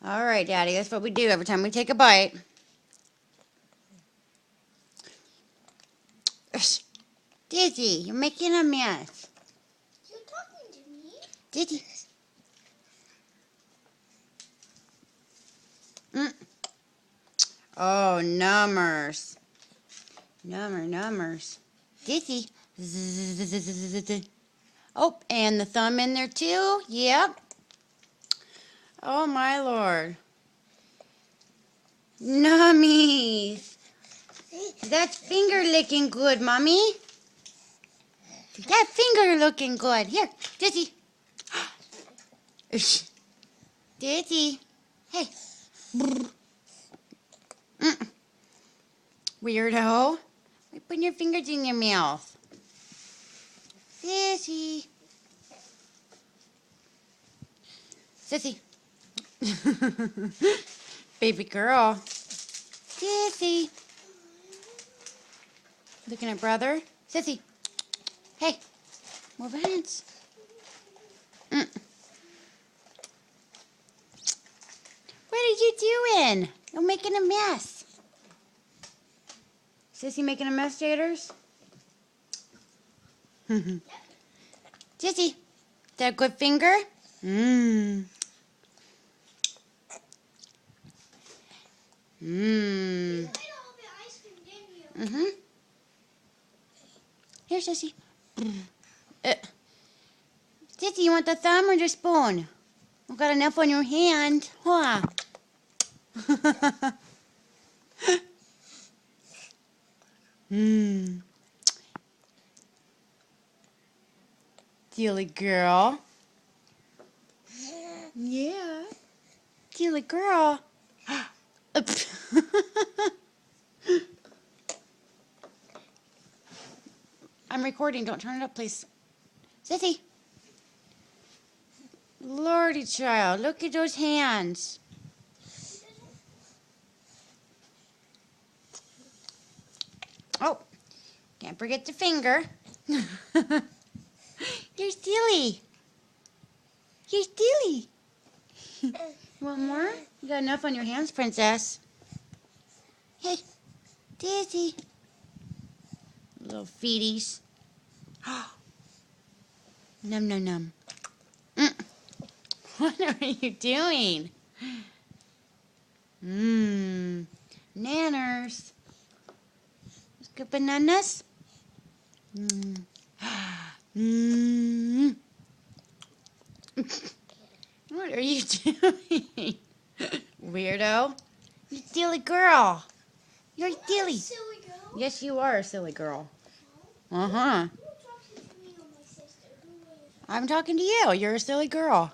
All right, Daddy, that's what we do every time we take a bite. Dizzy, you're making a mess. You're talking to me? Dizzy. Oh, numbers. Numbers. Dizzy. Oh, and the thumb in there too? Yep. Oh, my Lord. Nummies. That finger licking good, Mommy. That finger looking good. Here, Dizzy. Dizzy. Hey. Weirdo. Why putting your fingers in your mouth? Sissy. Sissy. Baby girl. Sissy. Looking at brother. Sissy. Hey. Move hands. What are you doing? You're making a mess. Sissy making a mess, Jaders? Sissy. Is that a good finger? Mmm. Mmm. You ate all the ice cream, didn't you? Mm-hmm. Here, Sissy. Sissy, you want the thumb or the spoon? You got enough on your hand. Huh? Mmm. Silly girl. Yeah. Silly girl. I'm recording. Don't turn it up, please. Sissy. Lordy child, look at those hands. Oh, can't forget the finger. You're silly. You're silly. You want more? You got enough on your hands, princess. Hey, Dizzy. Little feeties. Num, num, num. What are you doing? Mmm. Nanners. Good bananas. Mmm. Mmm. What are you doing? Weirdo. You silly girl. You're silly. Silly girl. Yes, you are a silly girl. Uh-huh. You're talking to me or my sister. Who is it? I'm talking to you. You're a silly girl.